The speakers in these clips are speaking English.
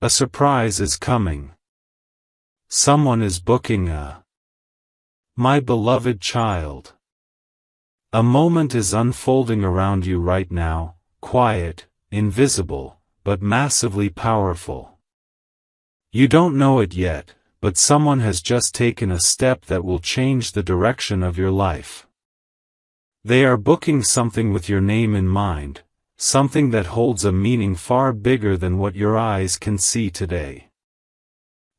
A surprise is coming. Someone is booking a My beloved child. A moment is unfolding around you right now, quiet, invisible, but massively powerful. You don't know it yet, but someone has just taken a step that will change the direction of your life. They are booking something with your name in mind, something that holds a meaning far bigger than what your eyes can see today.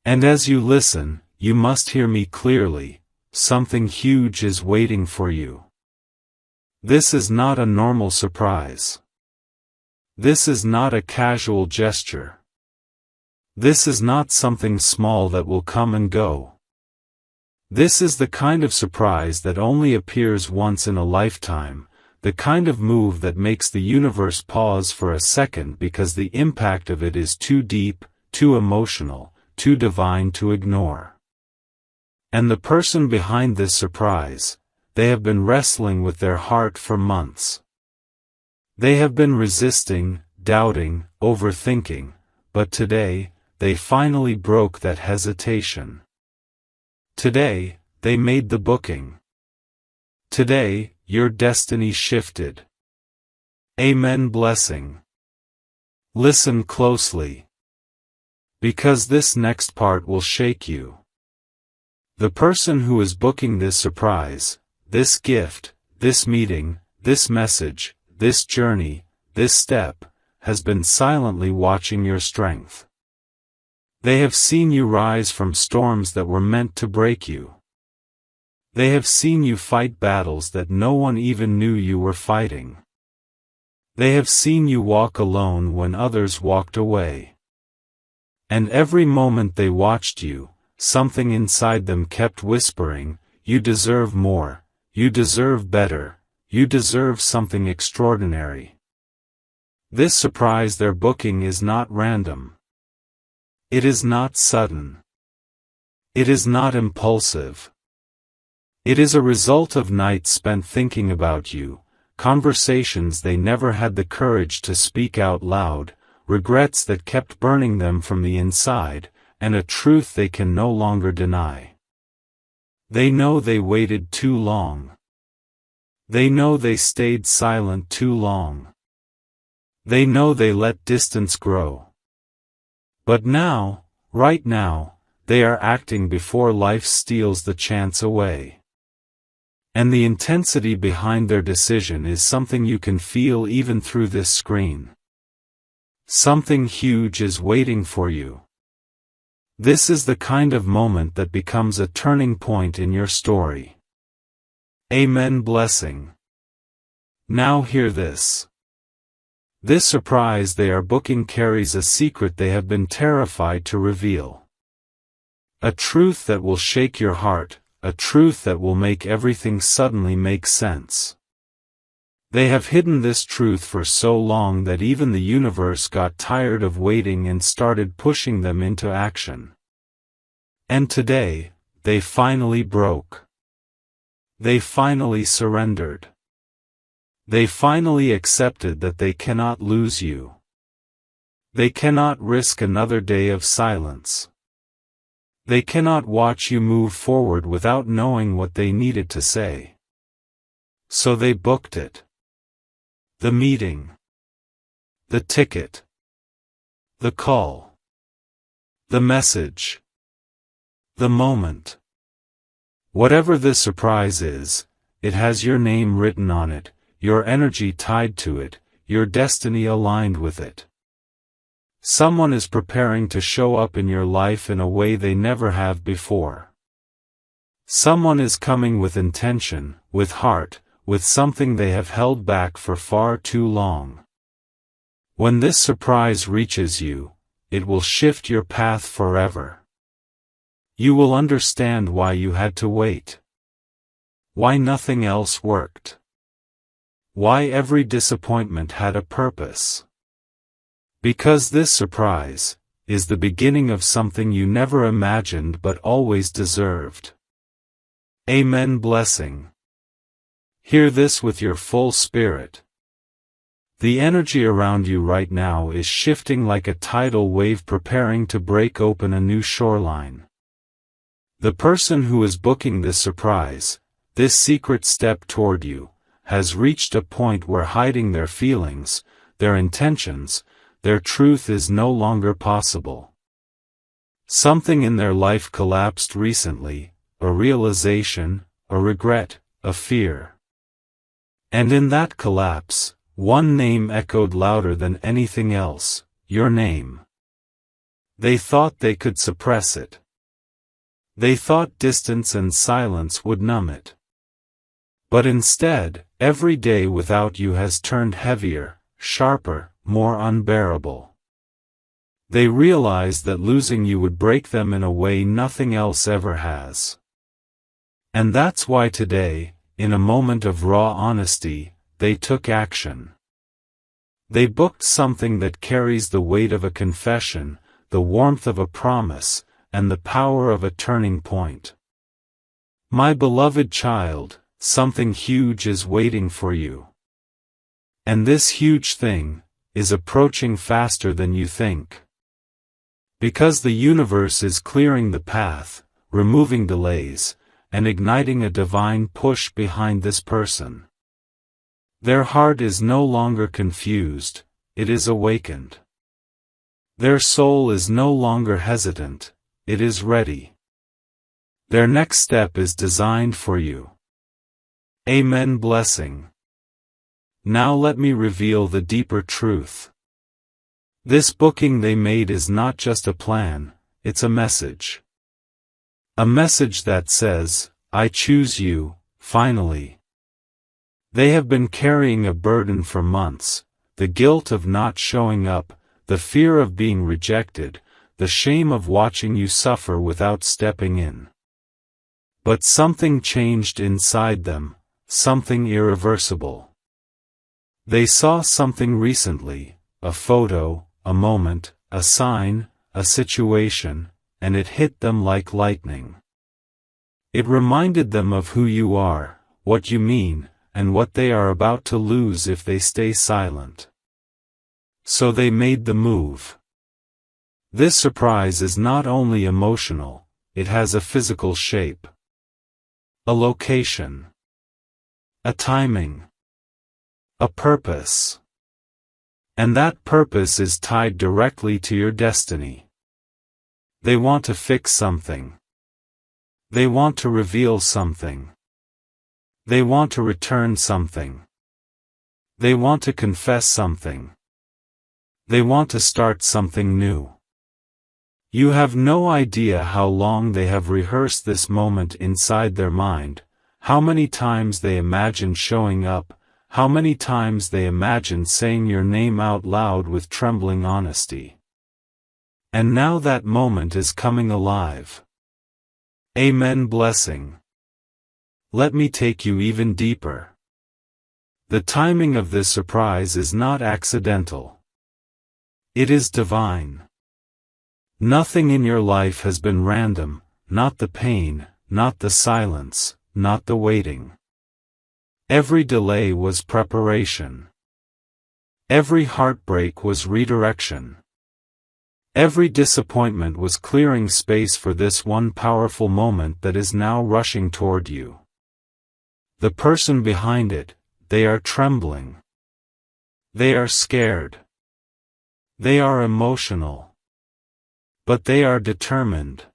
And as you listen, you must hear me clearly, something huge is waiting for you. This is not a normal surprise. This is not a casual gesture. This is not something small that will come and go. This is the kind of surprise that only appears once in a lifetime, the kind of move that makes the universe pause for a second because the impact of it is too deep, too emotional, too divine to ignore. And the person behind this surprise, they have been wrestling with their heart for months. They have been resisting, doubting, overthinking, but today, they finally broke that hesitation. Today, they made the booking. Today, your destiny shifted. Amen. Blessing. Listen closely. Because this next part will shake you. The person who is booking this surprise, this gift, this meeting, this message, this journey, this step, has been silently watching your strength. They have seen you rise from storms that were meant to break you. They have seen you fight battles that no one even knew you were fighting. They have seen you walk alone when others walked away. And every moment they watched you, something inside them kept whispering, "You deserve more, you deserve better, you deserve something extraordinary." This surprise they're booking is not random. It is not sudden. It is not impulsive. It is a result of nights spent thinking about you, conversations they never had the courage to speak out loud, regrets that kept burning them from the inside, and a truth they can no longer deny. They know they waited too long. They know they stayed silent too long. They know they let distance grow. But now, right now, they are acting before life steals the chance away. And the intensity behind their decision is something you can feel even through this screen. Something huge is waiting for you. This is the kind of moment that becomes a turning point in your story. Amen. Blessing. Now hear this. This surprise they are booking carries a secret they have been terrified to reveal. A truth that will shake your heart, a truth that will make everything suddenly make sense. They have hidden this truth for so long that even the universe got tired of waiting and started pushing them into action. And today, they finally broke. They finally surrendered. They finally accepted that they cannot lose you. They cannot risk another day of silence. They cannot watch you move forward without knowing what they needed to say. So they booked it. The meeting. The ticket. The call. The message. The moment. Whatever this surprise is, it has your name written on it, your energy tied to it, your destiny aligned with it. Someone is preparing to show up in your life in a way they never have before. Someone is coming with intention, with heart, with something they have held back for far too long. When this surprise reaches you, it will shift your path forever. You will understand why you had to wait. Why nothing else worked. Why every disappointment had a purpose. Because this surprise is the beginning of something you never imagined but always deserved. Amen. Blessing. Hear this with your full spirit. The energy around you right now is shifting like a tidal wave preparing to break open a new shoreline. The person who is booking this surprise, this secret step toward you, has reached a point where hiding their feelings, their intentions, their truth is no longer possible. Something in their life collapsed recently, a realization, a regret, a fear. And in that collapse, one name echoed louder than anything else, your name. They thought they could suppress it. They thought distance and silence would numb it. But instead, every day without you has turned heavier, sharper, more unbearable. They realized that losing you would break them in a way nothing else ever has. And that's why today, in a moment of raw honesty, they took action. They booked something that carries the weight of a confession, the warmth of a promise, and the power of a turning point. My beloved child, something huge is waiting for you. And this huge thing is approaching faster than you think. Because the universe is clearing the path, removing delays, and igniting a divine push behind this person. Their heart is no longer confused, it is awakened. Their soul is no longer hesitant, it is ready. Their next step is designed for you. Amen. Blessing. Now let me reveal the deeper truth. This booking they made is not just a plan, it's a message. A message that says, I choose you, finally. They have been carrying a burden for months, the guilt of not showing up, the fear of being rejected, the shame of watching you suffer without stepping in. But something changed inside them, something irreversible. They saw something recently, a photo, a moment, a sign, a situation, and it hit them like lightning. It reminded them of who you are, what you mean, and what they are about to lose if they stay silent. So they made the move. This surprise is not only emotional, it has a physical shape. A location. A timing. A purpose. And that purpose is tied directly to your destiny. They want to fix something. They want to reveal something. They want to return something. They want to confess something. They want to start something new. You have no idea how long they have rehearsed this moment inside their mind, how many times they imagined showing up, how many times they imagined saying your name out loud with trembling honesty. And now that moment is coming alive. Amen. Blessing. Let me take you even deeper. The timing of this surprise is not accidental. It is divine. Nothing in your life has been random, not the pain, not the silence, not the waiting. Every delay was preparation. Every heartbreak was redirection. Every disappointment was clearing space for this one powerful moment that is now rushing toward you. The person behind it, they are trembling. They are scared. They are emotional. But they are determined.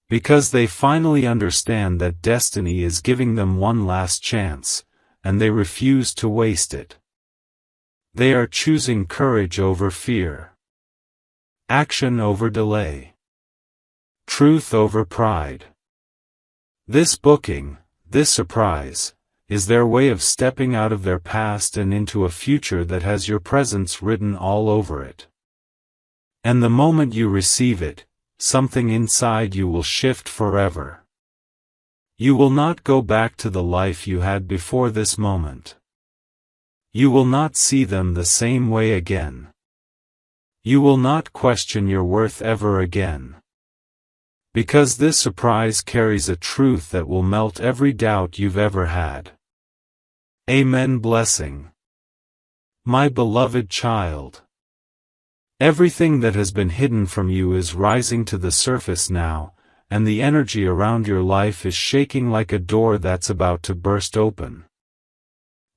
Because they finally understand that destiny is giving them one last chance, and they refuse to waste it. They are choosing courage over fear. Action over delay. Truth over pride. This booking, this surprise, is their way of stepping out of their past and into a future that has your presence written all over it. And the moment you receive it, something inside you will shift forever. You will not go back to the life you had before this moment. You will not see them the same way again. You will not question your worth ever again. Because this surprise carries a truth that will melt every doubt you've ever had. Amen. Blessing. My beloved child. Everything that has been hidden from you is rising to the surface now, and the energy around your life is shaking like a door that's about to burst open.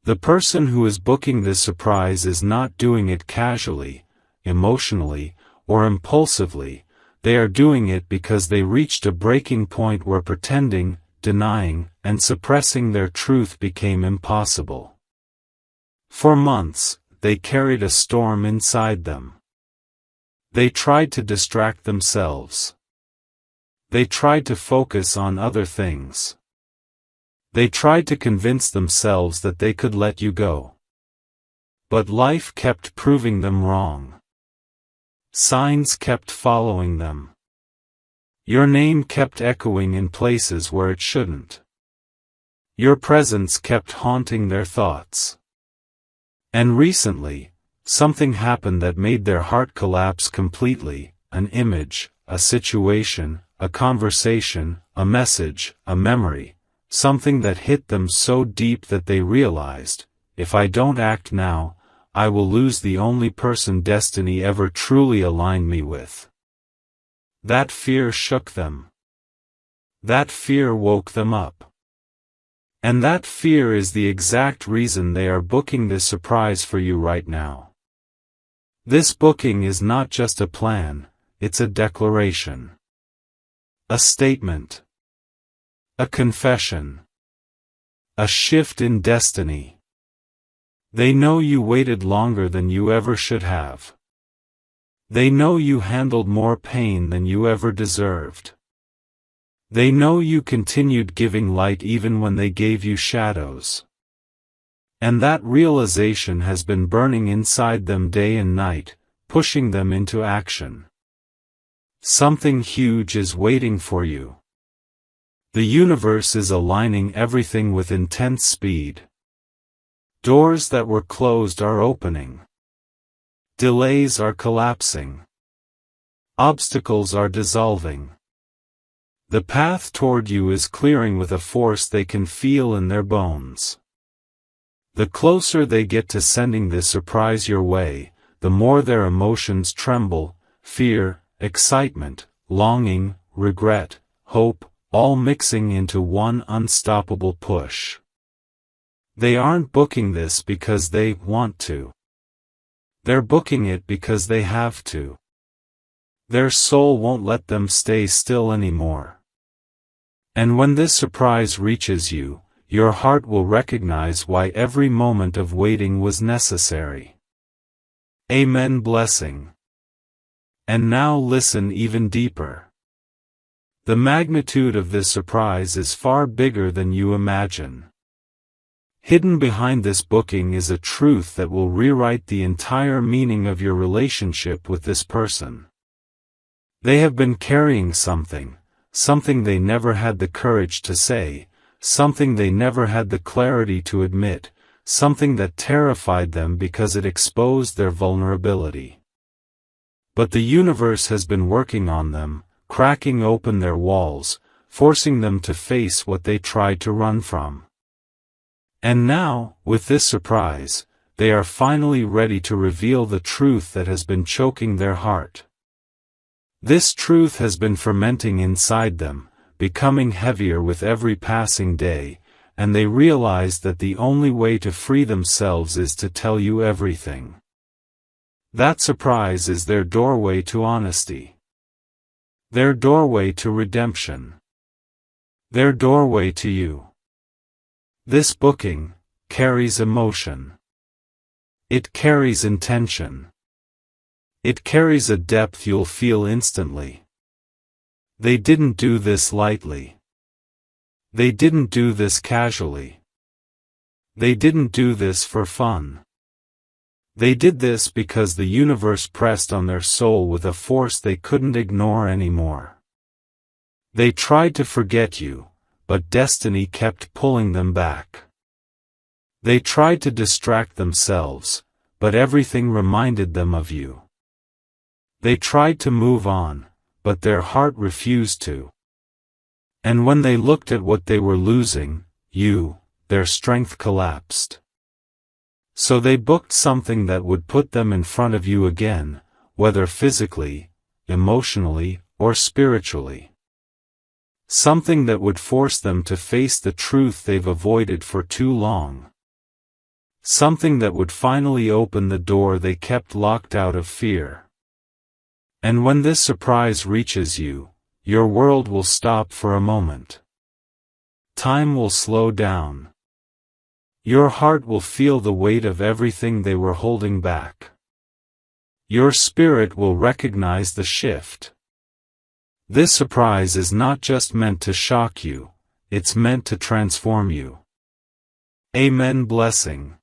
The person who is booking this surprise is not doing it casually, emotionally, or impulsively. They are doing it because they reached a breaking point where pretending, denying, and suppressing their truth became impossible. For months, they carried a storm inside them. They tried to distract themselves. They tried to focus on other things. They tried to convince themselves that they could let you go. But life kept proving them wrong. Signs kept following them. Your name kept echoing in places where it shouldn't. Your presence kept haunting their thoughts. And recently, something happened that made their heart collapse completely. An image, a situation, a conversation, a message, a memory, something that hit them so deep that they realized, if I don't act now, I will lose the only person destiny ever truly aligned me with. That fear shook them. That fear woke them up. And that fear is the exact reason they are booking this surprise for you right now. This booking is not just a plan, it's a declaration. A statement. A confession. A shift in destiny. They know you waited longer than you ever should have. They know you handled more pain than you ever deserved. They know you continued giving light even when they gave you shadows. And that realization has been burning inside them day and night, pushing them into action. Something huge is waiting for you. The universe is aligning everything with intense speed. Doors that were closed are opening. Delays are collapsing. Obstacles are dissolving. The path toward you is clearing with a force they can feel in their bones. The closer they get to sending this surprise your way, the more their emotions tremble, fear, excitement, longing, regret, hope, all mixing into one unstoppable push. They aren't booking this because they want to. They're booking it because they have to. Their soul won't let them stay still anymore. And when this surprise reaches you, your heart will recognize why every moment of waiting was necessary. Amen. Blessing. And now listen even deeper. The magnitude of this surprise is far bigger than you imagine. Hidden behind this booking is a truth that will rewrite the entire meaning of your relationship with this person. They have been carrying something they never had the courage to say, something they never had the clarity to admit, something that terrified them because it exposed their vulnerability. But the universe has been working on them, cracking open their walls, forcing them to face what they tried to run from. And now, with this surprise, they are finally ready to reveal the truth that has been choking their heart. This truth has been fermenting inside them, becoming heavier with every passing day, and they realize that the only way to free themselves is to tell you everything. That surprise is their doorway to honesty. Their doorway to redemption. Their doorway to you. This booking carries emotion. It carries intention. It carries a depth you'll feel instantly. They didn't do this lightly. They didn't do this casually. They didn't do this for fun. They did this because the universe pressed on their soul with a force they couldn't ignore anymore. They tried to forget you, but destiny kept pulling them back. They tried to distract themselves, but everything reminded them of you. They tried to move on, but their heart refused to. And when they looked at what they were losing, you, their strength collapsed. So they booked something that would put them in front of you again, whether physically, emotionally, or spiritually. Something that would force them to face the truth they've avoided for too long. Something that would finally open the door they kept locked out of fear. And when this surprise reaches you, your world will stop for a moment. Time will slow down. Your heart will feel the weight of everything they were holding back. Your spirit will recognize the shift. This surprise is not just meant to shock you, it's meant to transform you. Amen. Blessing.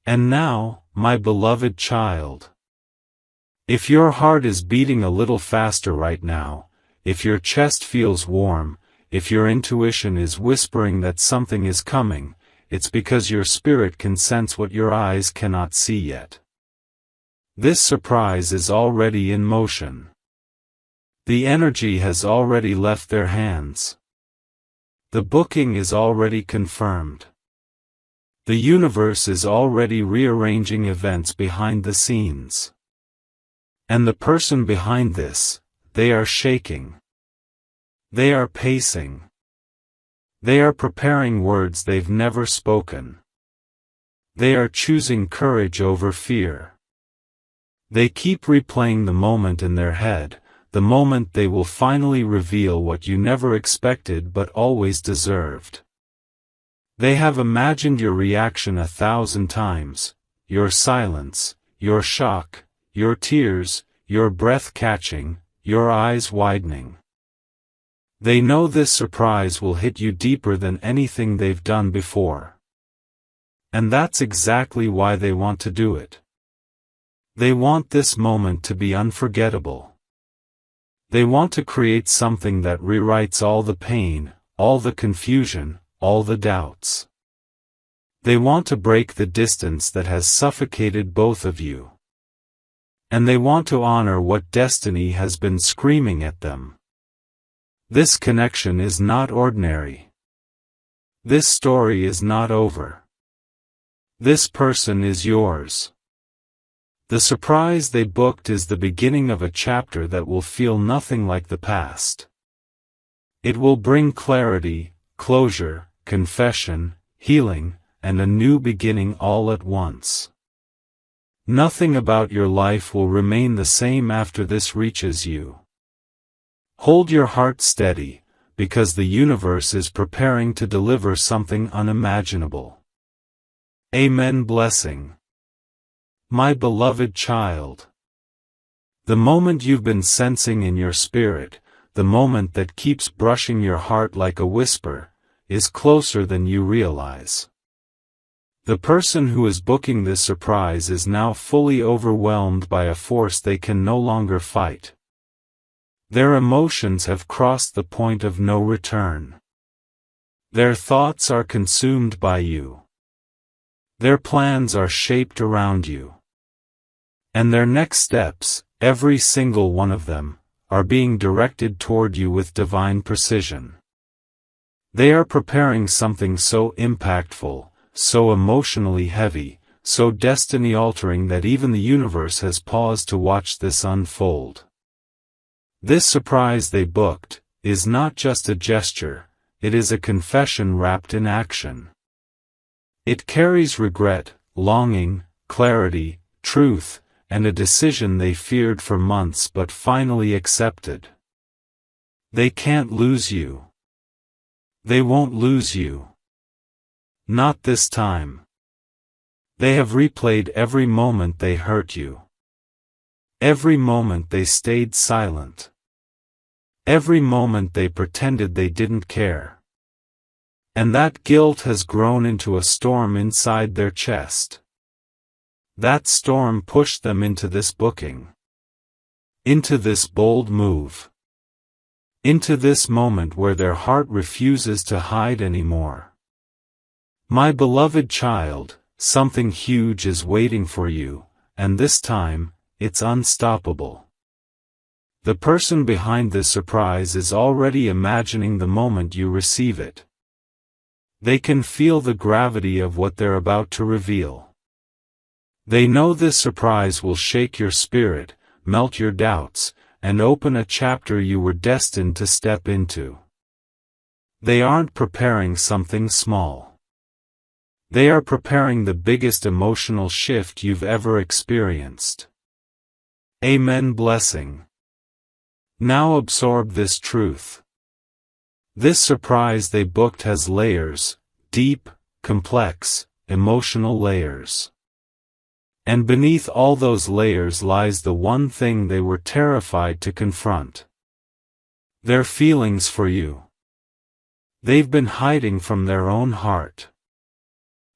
And now, my beloved child, if your heart is beating a little faster right now, if your chest feels warm, if your intuition is whispering that something is coming, it's because your spirit can sense what your eyes cannot see yet. This surprise is already in motion. The energy has already left their hands. The booking is already confirmed. The universe is already rearranging events behind the scenes. And the person behind this, they are shaking. They are pacing. They are preparing words they've never spoken. They are choosing courage over fear. They keep replaying the moment in their head, the moment they will finally reveal what you never expected but always deserved. They have imagined your reaction 1,000 times, your silence, your shock, your tears, your breath catching, your eyes widening. They know this surprise will hit you deeper than anything they've done before. And that's exactly why they want to do it. They want this moment to be unforgettable. They want to create something that rewrites all the pain, all the confusion, all the doubts. They want to break the distance that has suffocated both of you. And they want to honor what destiny has been screaming at them. This connection is not ordinary. This story is not over. This person is yours. The surprise they booked is the beginning of a chapter that will feel nothing like the past. It will bring clarity, closure, confession, healing, and a new beginning all at once. Nothing about your life will remain the same after this reaches you. Hold your heart steady, because the universe is preparing to deliver something unimaginable. Amen. Blessing. My beloved child. The moment you've been sensing in your spirit, the moment that keeps brushing your heart like a whisper, is closer than you realize. The person who is booking this surprise is now fully overwhelmed by a force they can no longer fight. Their emotions have crossed the point of no return. Their thoughts are consumed by you. Their plans are shaped around you. And their next steps, every single one of them, are being directed toward you with divine precision. They are preparing something so impactful, so emotionally heavy, so destiny-altering that even the universe has paused to watch this unfold. This surprise they booked is not just a gesture, it is a confession wrapped in action. It carries regret, longing, clarity, truth, and a decision they feared for months but finally accepted. They can't lose you. They won't lose you. Not this time. They have replayed every moment they hurt you. Every moment they stayed silent. Every moment they pretended they didn't care. And that guilt has grown into a storm inside their chest. That storm pushed them into this booking. Into this bold move. Into this moment where their heart refuses to hide anymore. My beloved child, something huge is waiting for you, and this time, it's unstoppable. The person behind this surprise is already imagining the moment you receive it. They can feel the gravity of what they're about to reveal. They know this surprise will shake your spirit, melt your doubts, and open a chapter you were destined to step into. They aren't preparing something small. They are preparing the biggest emotional shift you've ever experienced. Amen. Blessing. Now absorb this truth. This surprise they booked has layers, deep, complex, emotional layers. And beneath all those layers lies the one thing they were terrified to confront. Their feelings for you. They've been hiding from their own heart.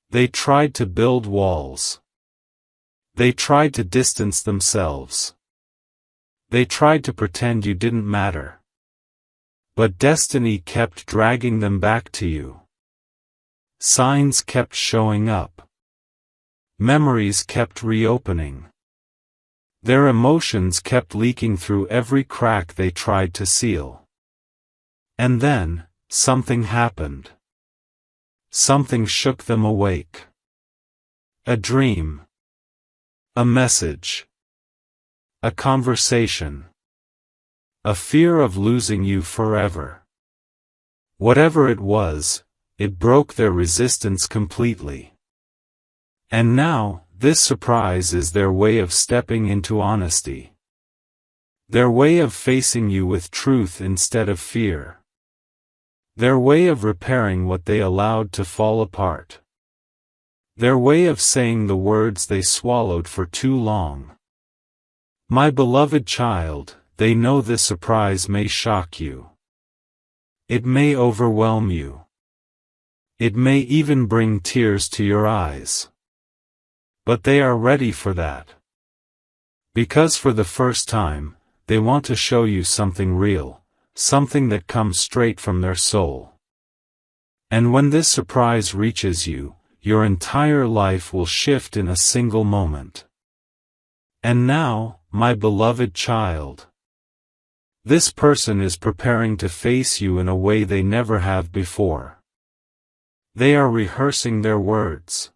They tried to build walls. They tried to distance themselves. They tried to pretend you didn't matter. But destiny kept dragging them back to you. Signs kept showing up. Memories kept reopening. Their emotions kept leaking through every crack they tried to seal. And then, something happened. Something shook them awake. A dream. A message. A conversation. A fear of losing you forever. Whatever it was, it broke their resistance completely. And now, this surprise is their way of stepping into honesty. Their way of facing you with truth instead of fear. Their way of repairing what they allowed to fall apart. Their way of saying the words they swallowed for too long. My beloved child, they know this surprise may shock you. It may overwhelm you. It may even bring tears to your eyes. But they are ready for that. Because for the first time, they want to show you something real, something that comes straight from their soul. And when this surprise reaches you, your entire life will shift in a single moment. And now, my beloved child, this person is preparing to face you in a way they never have before. They are rehearsing their words.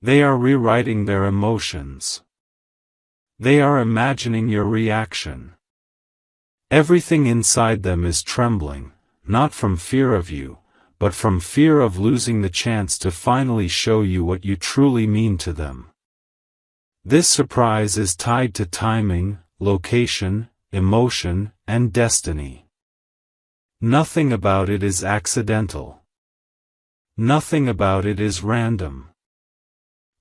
They are rewriting their emotions. They are imagining your reaction. Everything inside them is trembling, not from fear of you, but from fear of losing the chance to finally show you what you truly mean to them. This surprise is tied to timing, location, emotion, and destiny. Nothing about it is accidental. Nothing about it is random.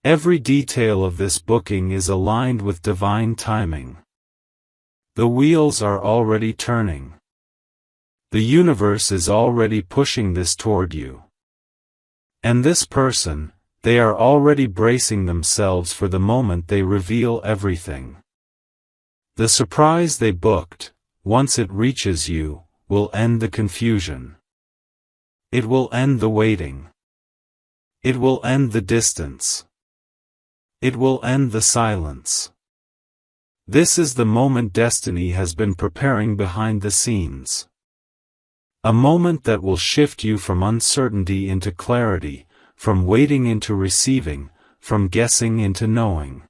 Every detail of this booking is aligned with divine timing. The wheels are already turning. The universe is already pushing this toward you. And this person, they are already bracing themselves for the moment they reveal everything. The surprise they booked, once it reaches you, will end the confusion. It will end the waiting. It will end the distance. It will end the silence. This is the moment destiny has been preparing behind the scenes. A moment that will shift you from uncertainty into clarity, from waiting into receiving, from guessing into knowing.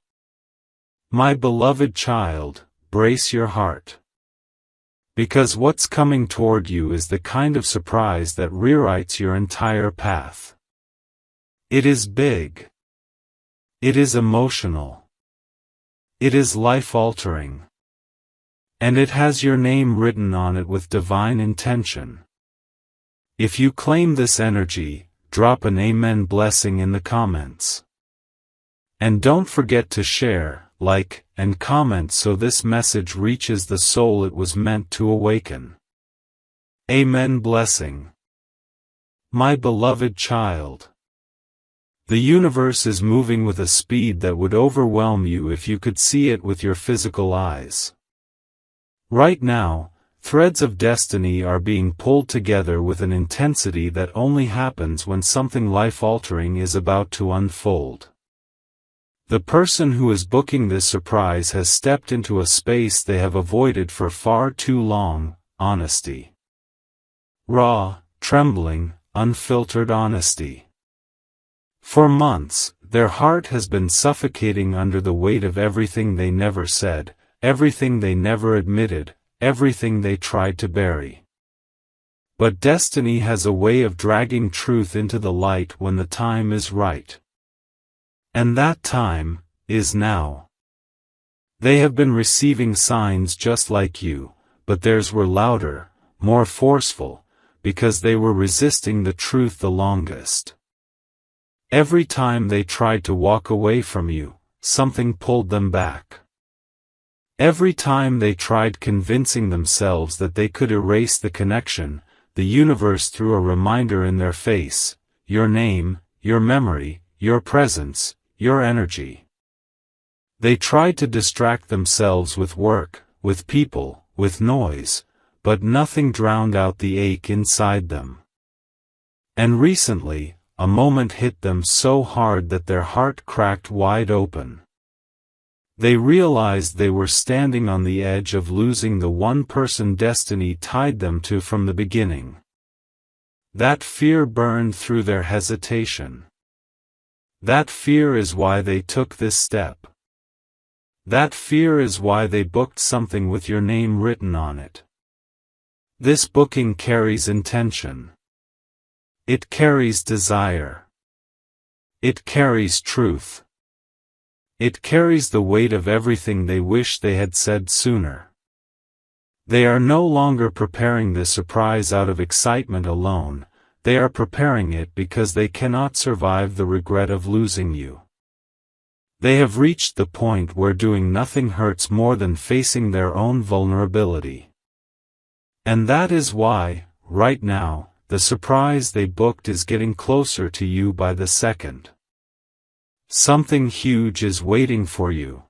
My beloved child, brace your heart. Because what's coming toward you is the kind of surprise that rewrites your entire path. It is big. It is emotional. It is life-altering. And it has your name written on it with divine intention. If you claim this energy, drop an amen blessing in the comments. And don't forget to share, like, and comment so this message reaches the soul it was meant to awaken. Amen blessing. My beloved child. The universe is moving with a speed that would overwhelm you if you could see it with your physical eyes. Right now, threads of destiny are being pulled together with an intensity that only happens when something life-altering is about to unfold. The person who is booking this surprise has stepped into a space they have avoided for far too long: honesty. Raw, trembling, unfiltered honesty. For months, Their heart has been suffocating under the weight of everything they never said, everything they never admitted, everything they tried to bury. But destiny has a way of dragging truth into the light when the time is right. And that time is now. They have been receiving signs just like you, but theirs were louder, more forceful, because they were resisting the truth the longest. Every time they tried to walk away from you, something pulled them back. Every time they tried convincing themselves that they could erase the connection, the universe threw a reminder in their face: your name, your memory, your presence, your energy. They tried to distract themselves with work, with people, with noise, but nothing drowned out the ache inside them. And recently, a moment hit them so hard that their heart cracked wide open. They realized they were standing on the edge of losing the one person destiny tied them to from the beginning. That fear burned through their hesitation. That fear is why they took this step. That fear is why they booked something with your name written on it. This booking carries intention. It carries desire. It carries truth. It carries the weight of everything they wish they had said sooner. They are no longer preparing the surprise out of excitement alone, they are preparing it because they cannot survive the regret of losing you. They have reached the point where doing nothing hurts more than facing their own vulnerability. And that is why, right now, the surprise they booked is getting closer to you by the second. Something huge is waiting for you.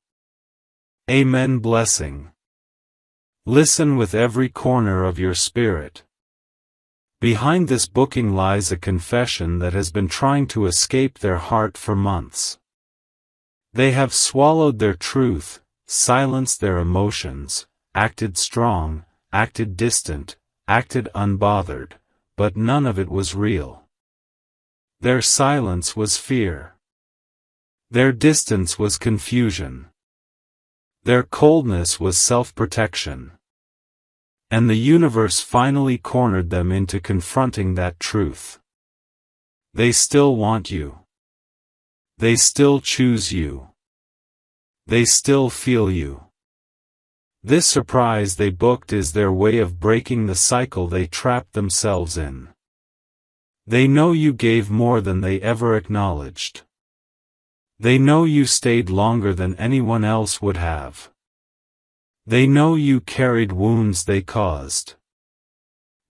Amen. Blessing. Listen with every corner of your spirit. Behind this booking lies a confession that has been trying to escape their heart for months. They have swallowed their truth, silenced their emotions, acted strong, acted distant, acted unbothered, but none of it was real. Their silence was fear. Their distance was confusion. Their coldness was self-protection. And the universe finally cornered them into confronting that truth. They still want you. They still choose you. They still feel you. This surprise they booked is their way of breaking the cycle they trapped themselves in. They know you gave more than they ever acknowledged. They know you stayed longer than anyone else would have. They know you carried wounds they caused.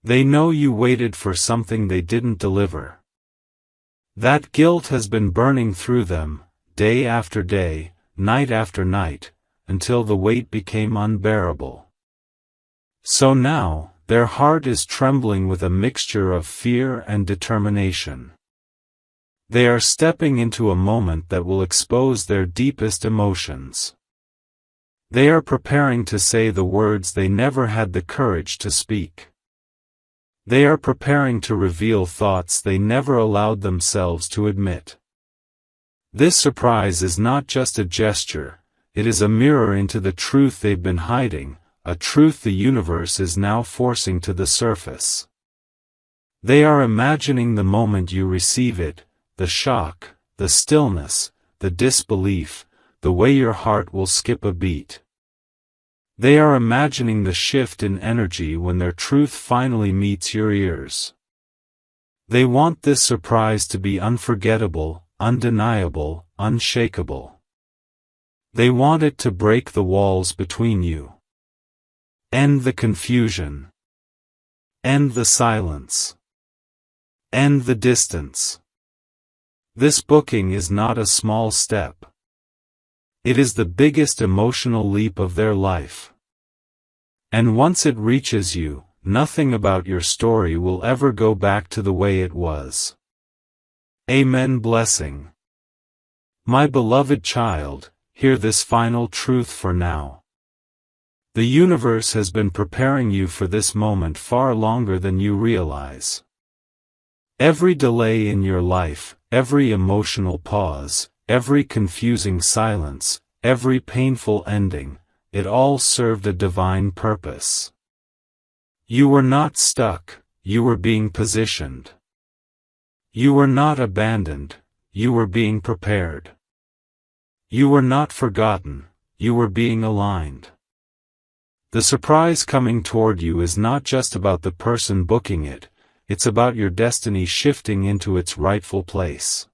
They know you waited for something they didn't deliver. That guilt has been burning through them, day after day, night after night, until the weight became unbearable. So now, their heart is trembling with a mixture of fear and determination. They are stepping into a moment that will expose their deepest emotions. They are preparing to say the words they never had the courage to speak. They are preparing to reveal thoughts they never allowed themselves to admit. This surprise is not just a gesture, it is a mirror into the truth they've been hiding, a truth the universe is now forcing to the surface. They are imagining the moment you receive it, the shock, the stillness, the disbelief, the way your heart will skip a beat. They are imagining the shift in energy when their truth finally meets your ears. They want this surprise to be unforgettable, undeniable, unshakable. They want it to break the walls between you. End the confusion. End the silence. End the distance. This booking is not a small step. It is the biggest emotional leap of their life. And once it reaches you, nothing about your story will ever go back to the way it was. Amen. Blessing. My beloved child, hear this final truth for now. The universe has been preparing you for this moment far longer than you realize. Every delay in your life, every emotional pause, every confusing silence, every painful ending, it all served a divine purpose. You were not stuck, you were being positioned. You were not abandoned, you were being prepared. You were not forgotten, you were being aligned. The surprise coming toward you is not just about the person booking it, it's about your destiny shifting into its rightful place.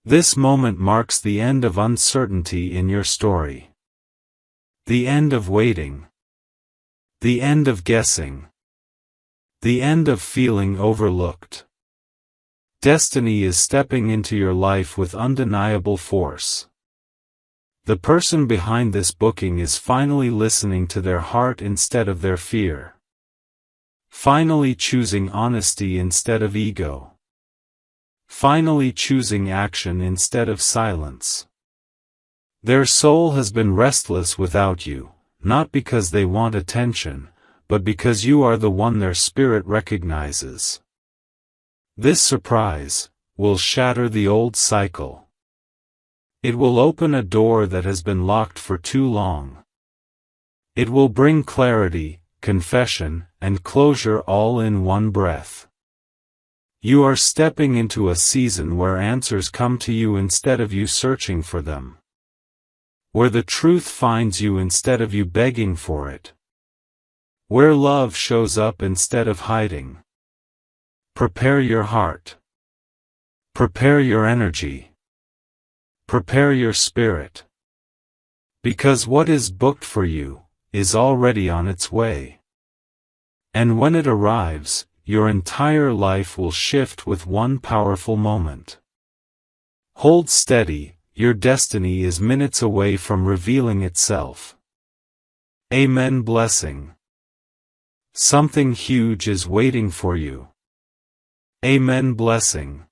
This moment marks the end of uncertainty in your story. The end of waiting. The end of guessing. The end of feeling overlooked. Destiny is stepping into your life with undeniable force. The person behind this booking is finally listening to their heart instead of their fear. Finally choosing honesty instead of ego. Finally choosing action instead of silence. Their soul has been restless without you, not because they want attention, but because you are the one their spirit recognizes. This surprise will shatter the old cycle. It will open a door that has been locked for too long. It will bring clarity, confession, and closure all in one breath. You are stepping into a season where answers come to you instead of you searching for them. Where the truth finds you instead of you begging for it. Where love shows up instead of hiding. Prepare your heart. Prepare your energy. Prepare your spirit. Because what is booked for you is already on its way. And when it arrives, your entire life will shift with one powerful moment. Hold steady, your destiny is minutes away from revealing itself. Amen. Blessing. Something huge is waiting for you. Amen. Blessing.